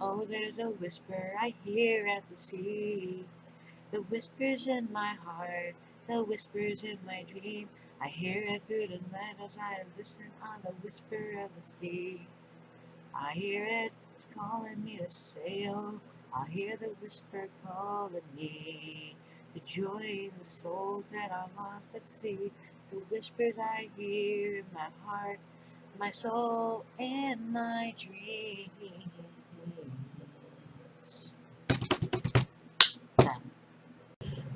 Oh, there's a whisper I hear at the sea. The whispers in my heart, the whispers in my dream. I hear it through the night as I listen on the whisper of the sea. I hear it calling me to sail. I hear the whisper calling me. The joy in the souls that are lost at sea. The whispers I hear in my heart, my soul, and my dreams.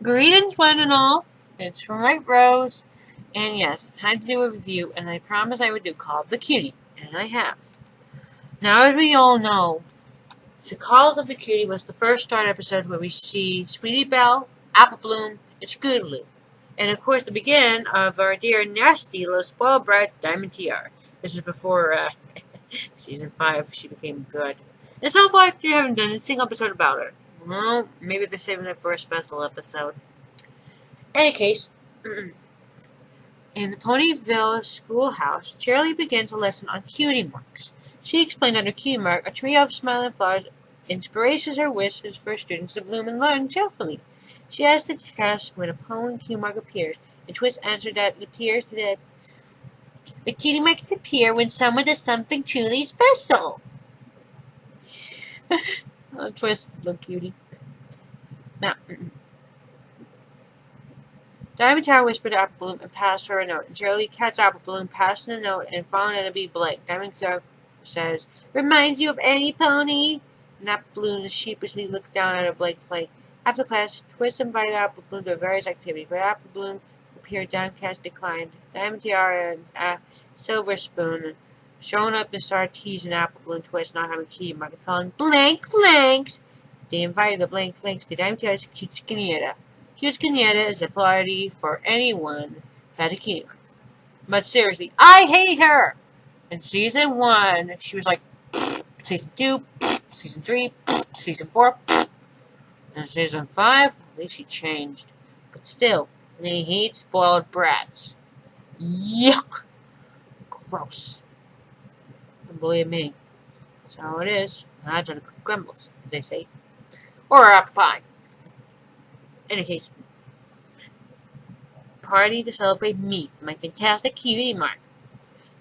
Greetings, one and all. It's from White Rose. And yes, time to do a review, and I promised I would do called the Cutie, and I have. Now, as we all know, the Call of the Cutie was the first start episode where we see Sweetie Belle, Apple Bloom, and Scootaloo. And of course, the beginning of our dear nasty little spoiled brat, Diamond Tiara. This is before season 5 she became good. And so far, you haven't done a single episode about her. Well, maybe they're saving it for a special episode. In any case, in the Ponyville schoolhouse, Shirley begins a lesson on cutie marks. She explained under cutie mark, a trio of smiling flowers inspirations her wishes for students to bloom and learn cheerfully. She asked the class when a pony cutie mark appears, and Twist answered that it appears today. The cutie marks appear when someone does something truly special. Oh, Twist, little cutie. Now, Diamond Tower whispered to Apple Bloom and passed her a note. Shirley catches Apple Bloom, passing the note, and found it to be blank. Diamond Tower says, "Reminds you of any pony?" And Apple Bloom sheepishly looked down at her blank flake. After class, Twist invited Apple Bloom to various activities, but Apple Bloom appeared downcast, declined. Diamond Tiara and Silver Spoon showing up and started teasing Apple Bloom Twist not having key mark and calling blank flanks. They invited the blank flanks to Diamond Tiara's quinceañera. Quinceañera is a party for anyone who has a cutie mark. But seriously, I hate her! In season 1, she was like, season 2, season 3, season 4, and season 5, at least she changed. But still, they hate spoiled brats. Yuck! Gross. And believe me, that's how it is. That's how it crumbles, as they say. Or apple pie. In any case, party to celebrate me, my fantastic cutie mark.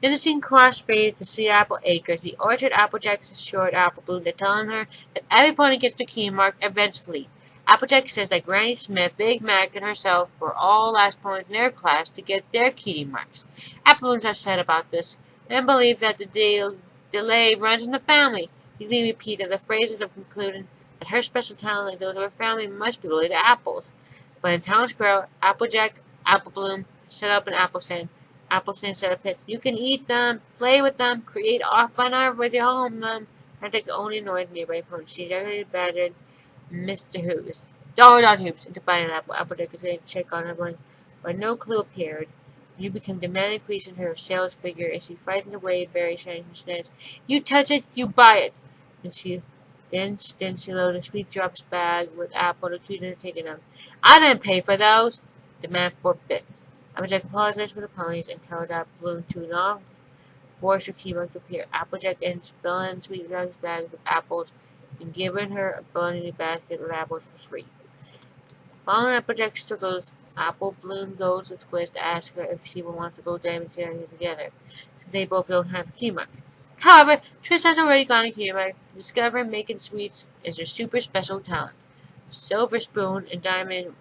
Then the scene crossfaded to Sea Apple Acres. The orchard Applejack assured Apple Bloom that telling her that every pony gets the cutie mark eventually. Applejack says that Granny Smith, Big Mac, and herself were all last ponies in their class to get their cutie marks. Apple Bloom's upset about this and believes that the delay runs in the family. He repeated the phrases of concluding that her special talent, like those of her family, must be related to apples. But in town square, Applejack, Apple Bloom set up an apple stand. Apple stand set up pit. You can eat them, play with them, create off fun art with your home them. Patrick only annoyed nearby pony. She generally badgered Mr. Hoops. Not Hoops, into buying an apple. Applejack is going to check on her going, but no clue appeared. You become demanding increase in her sales figure as she frightened away Barry shining her snares. You touch it, you buy it. And then she loaded a Sweet Drops bag with apple and accused her of taking them. I didn't pay for those. Demand 4 bits. Applejack apologized for the ponies and tells Apple Bloom to not force her cutie mark to appear. Applejack ends filling Sweet Drops bag with apples and giving her a bunny basket of apples for free. Following Applejack's struggles, Apple Bloom goes to Twist to ask her if she wants to go Diamond Tiara together, since they both don't have cutie marks. However, Twist has already gone to cutie mark, discovering making sweets is her super special talent. Silver Spoon and Diamond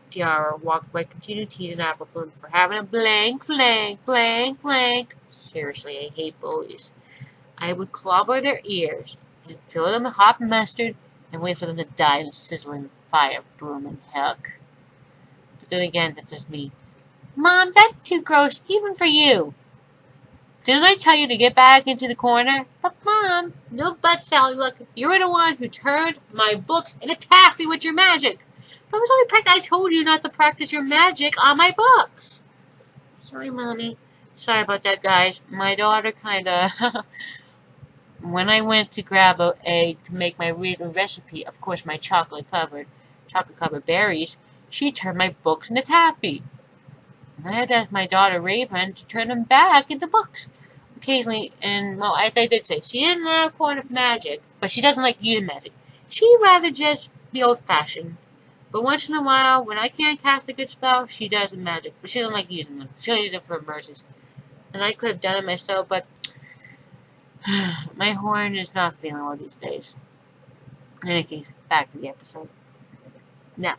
Tiara walked by, continued teasing Apple Bloom for having a blank flank. Seriously, I hate bullies. I would clobber their ears and fill them with hot mustard and wait for them to die in a sizzling fire of broom and heck. But then again, that's just me. Mom, that's too gross, even for you. Didn't I tell you to get back into the corner? But Mom, no but, Sally. Look, you're the one who turned my books into taffy with your magic. But it was only practice. I told you not to practice your magic on my books. Sorry, Mommy. Sorry about that, guys. My daughter kinda... When I went to grab an egg to make my real recipe, of course my chocolate-covered berries, she turned my books into taffy. And I had to ask my daughter Raven to turn them back into books. occasionally, and well, as I did say, she didn't have a point of magic, but she doesn't like using magic. She'd rather just be old-fashioned. But once in a while, when I can't cast a good spell, she does the magic, but she doesn't like using them. She'll use them for emergencies. And I could have done it myself, but my horn is not feeling well these days. In any case, back to the episode. Now,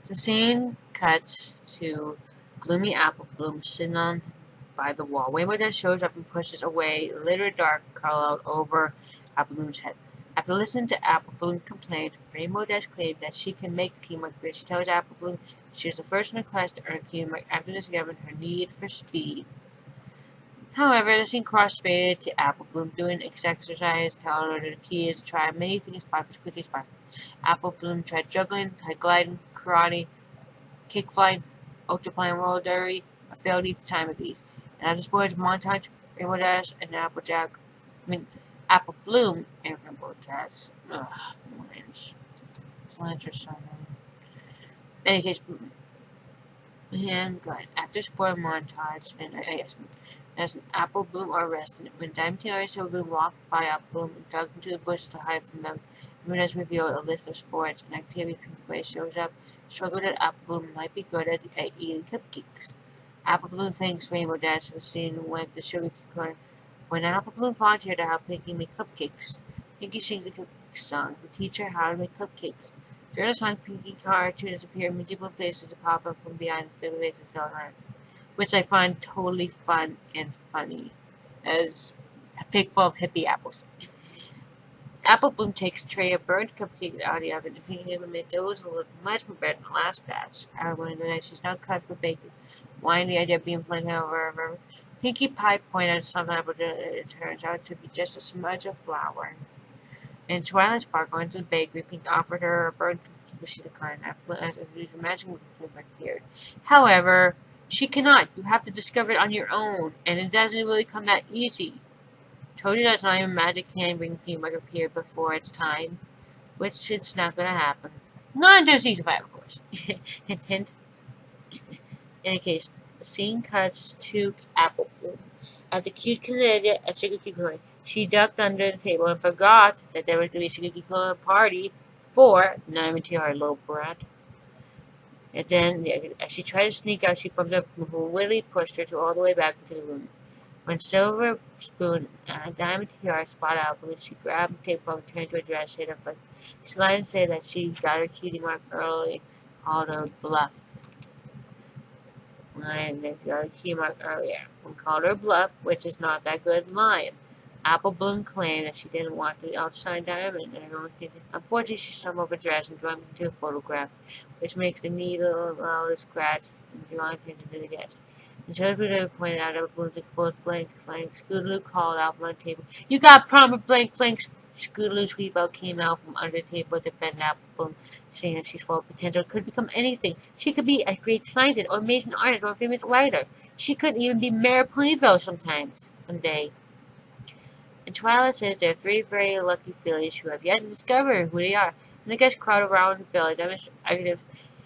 the scene cuts to gloomy Apple Bloom sitting on by the wall. Rainbow Dash shows up and pushes away a little dark cloud over Apple Bloom's head. After listening to Apple Bloom complain, Rainbow Dash claimed that she can make the teamwork, but she tells Apple Bloom she was the first in her class to earn teamwork after discovering her need for speed. However, the scene cross-faded to Apple Bloom doing exercise, telling her the key is to try many things possible as quickly as possible. Apple Bloom tried juggling, high gliding, karate, kick flying, ultra-plane roller derby, but failed each time of these. And at this boy's montage, Rainbow Dash and Apple Bloom and Rainbow Dash. Lines are so annoying. In any case, and good. After spoiler montage, and as an Apple Bloom are arrested, when Diamond and Silver Bloom walked by Apple Bloom and dug into the bushes to hide from them, Rainbow Dash revealed a list of sports and activities people shows up, struggled that Apple Bloom might be good at eating cupcakes. Apple Bloom thinks Rainbow Dash was seen with the sugar cube corner. When Apple Bloom volunteered to help Pinkie make cupcakes, Pinkie sings the cupcake song to teach her how to make cupcakes. During the song, Pinkie cartoons appear in multiple places to pop up from behind the big place and sell her, which I find totally fun and funny, as a pig full of hippie apples. Apple Bloom takes a tray of burnt cupcakes out of the oven, and Pinkie admits those will look much more better than the last batch. However, when the night she's not cut for baking, why the idea of being flamed over. Pinkie Pie pointed out something but it turns out to be just a smudge of flour. And Twilight Spark going to the bakery, Pinkie offered her a burnt cookie, but she declined. After the magic appeared. However, she cannot. You have to discover it on your own, and it doesn't really come that easy. Told you that's not even magic can bring teamwork appear before its time, which it's not going to happen. Not until season 5, of course. Hint, hint. In any case, the scene cuts to Apple Bloom. At the cute Canadian at Sugar Cube Toy, she ducked under the table and forgot that there was going to be a Sugar Cube Toy party for our little brat. And then, as she tried to sneak out, she bumped up who Willie pushed her all the way back into the room. When Silver Spoon and Diamond Tiara spotted Apple Bloom, she grabbed the table and turned to address her. She lied and said that she got her cutie mark early, called her bluff. And they got a key mark earlier. We called her bluff, which is not that good lying. Apple Bloom claimed that she didn't want the outside diamond, and unfortunately she stumbled over dress and bumped into a photograph, which makes the needle allow to scratch and draw attention to the guest. And so we pointed out Apple Bloom's exposed blank flank. Scootaloo called out from the table, "You got a problem with blank flanks?" Scootaloo's sweetbelt came out from under the table to defend Apple Bloom, saying that she's full of potential, could become anything. She could be a great scientist, or amazing artist, or a famous writer. She could even be Mayor Ponyville someday. And Twilight says there are 3 very lucky fillies who have yet to discover who they are. And the guests crowd around the village.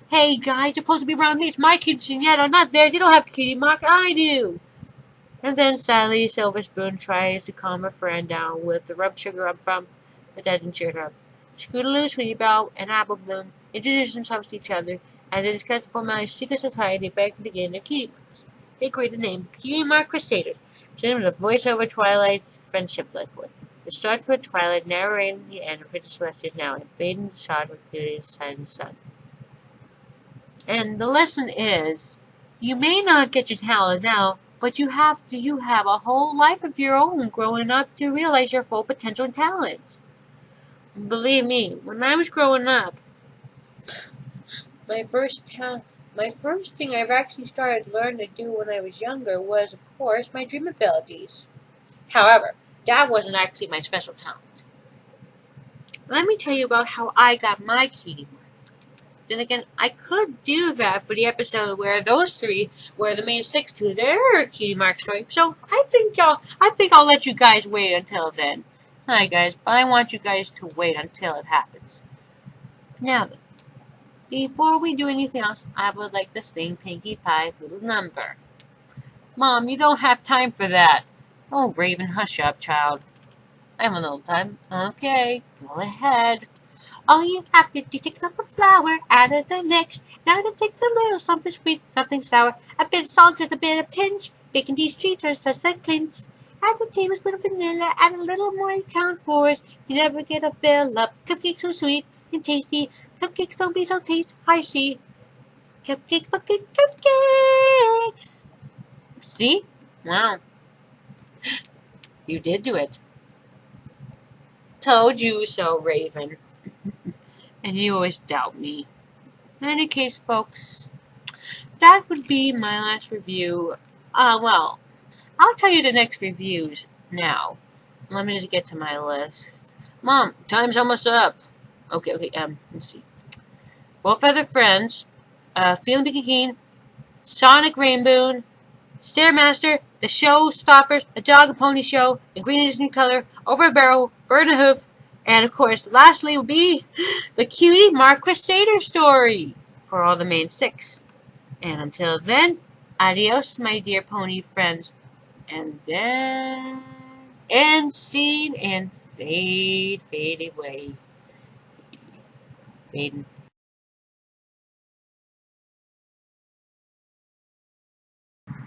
Hey guys, you're supposed to be around me. It's my quinceañera, not theirs. You don't have cutie mark. I do. And then sadly, Silver Spoon tries to calm her friend down with the rub sugar up bump, but that didn't cheer her up. Scootaloo, Sweetbell, and Apple Bloom introduce themselves to each other, and they discuss the formalities of secret society back to begin their cutie marks. They create the name Cutie Mark Crusaders, sitting with a voiceover Twilight's friendship liquid. It starts with Twilight narrating the end of Princess Celestia's now, and fading the shot with Cutie's sun. And the lesson is, you may not get your talent now, but you have a whole life of your own growing up to realize your full potential and talents. Believe me, when I was growing up, my first thing I've actually started learning to do when I was younger was, of course, my dream abilities. However, that wasn't actually my special talent. Let me tell you about how I got my cutie mark. Then again, I could do that for the episode where those 3 were the main 6 to their cutie mark story. So I think I'll let you guys wait until then. Sorry guys, but I want you guys to wait until it happens. Now then, before we do anything else, I would like to sing Pinkie Pie's little number. Mom, you don't have time for that. Oh, Raven, hush up, child. I have a little time. Okay, go ahead. All you have to do, take up a flour, add it to the mix. Now to take the little something sweet, something sour. A bit of salt, just a bit of pinch. Baking these treats are such a clinch. Add a tablespoon of vanilla, add a little more you count for it. You never get a fill up. Cupcakes so sweet and tasty. Cupcakes don't be so taste. I see. Cupcakes, cupcakes, cupcakes. See? Wow, you did do it. Told you so, Raven. And you always doubt me. In any case, folks, that would be my last review. Well, I'll tell you the next reviews now. Let me just get to my list. Mom, time's almost up. Okay, let's see. Well Feather Friends, Feeling Bikini, Sonic Rainbow, Stairmaster, The Showstoppers, A Dog and Pony Show, The Green is New Color, Over a Barrel, Bird and a Hoof, and of course, lastly will be the Cutie Mark Crusader story for all the main six. And until then, adios, my dear pony friends. And then end scene and fade away. Fading.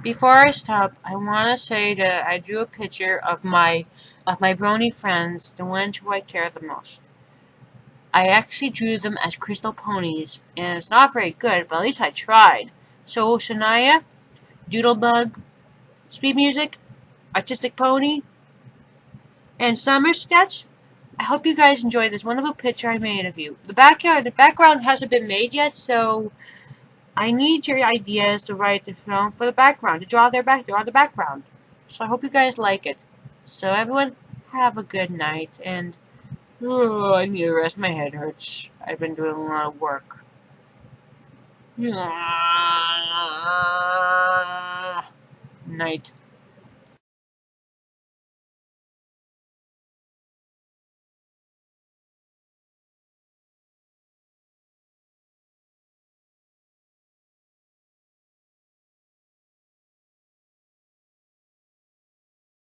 Before I stop, I want to say that I drew a picture of my brony friends, the ones who I care the most. I actually drew them as crystal ponies, and it's not very good, but at least I tried. So Shania, Doodlebug, Speed Music, Artistic Pony, and Summer Sketch. I hope you guys enjoyed this wonderful picture I made of you. The background hasn't been made yet, so I need your ideas to write the film for the background, to draw the background. So I hope you guys like it. So everyone, have a good night, and oh, I need to rest. My head hurts. I've been doing a lot of work. Night.